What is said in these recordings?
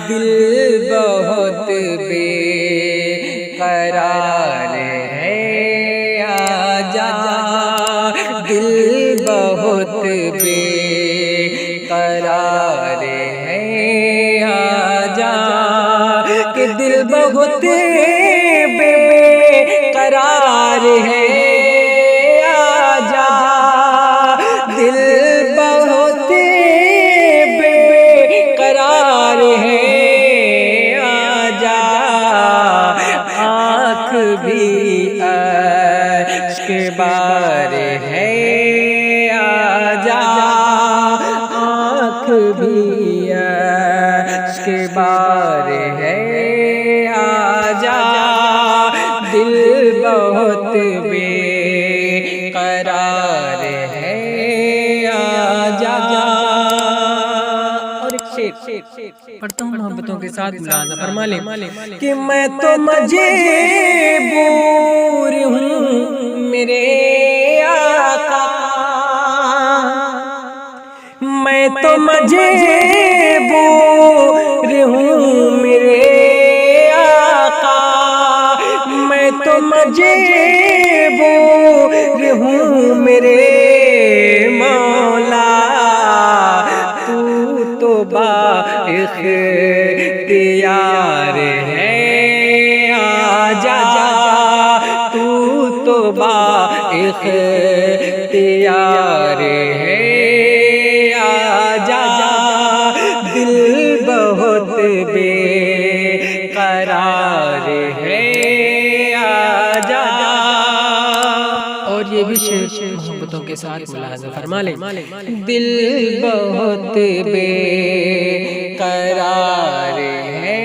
دل بہت بے قرار ہے آجا دل بہت بے قرار ہے آجا کہ دل بہت بے قرار ہے آجا دل بہت بے قرار ہے آجا آنکھ بھی اشک بار ہے آجا آنکھ بھی اشک بار ہے آجا دل بہت بے قرار ہے آجا اور ایک شعر پڑھتا ہوں محبتوں کے ساتھ ملاحظہ فرما لیں کہ میں تو مجبور ہوں میرے آقا میں تو مجبور ہوں میرے آقا میں تو مجبور ہوں میرے مولا تو بااختیار ہے آجا تو بااختیار ہے آجا دل بہت بے قرار ہے آجا اور یہ بھی شعر محبتوں کے ساتھ ملاحظہ فرما لیں دل بہت بے قرار ہے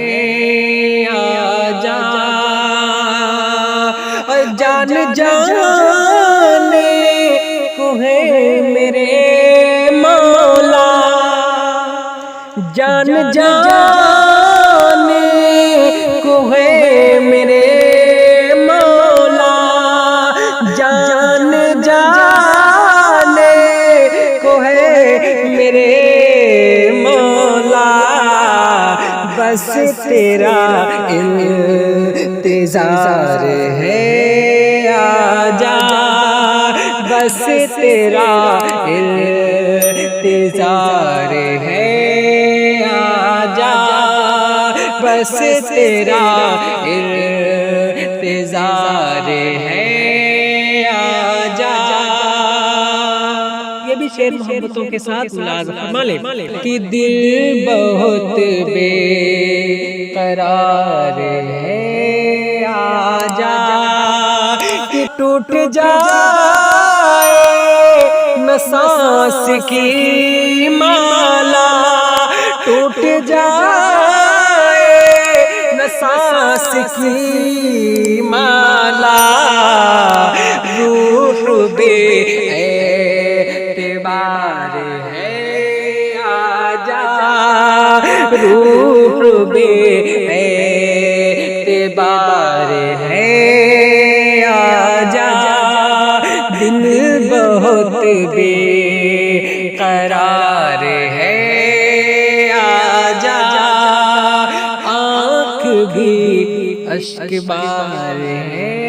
آجا اور جان جانے کو ہے میرے مولا جان جانے کو ہے میرے مولا جان جانے کو ہے میرے مولا بس تیرا انتظار ہے آجا بس تیرا انتظار ہے آجا بس تیرا انتظار ہے آجا یہ بھی شعر محبتوں کے ساتھ ملاحظہ فرما لیں کہ دل بہت بے قرار ہے آجا کہ ٹوٹ جائے نہ سانس کی مالا ٹوٹ جائے نہ سانس کی مالا روح بے اعتبار ہے آجا روح بے اعتبار ہے آجا دل بہت بے قرار ہے آجا آنکھ بھی اشک بار ہے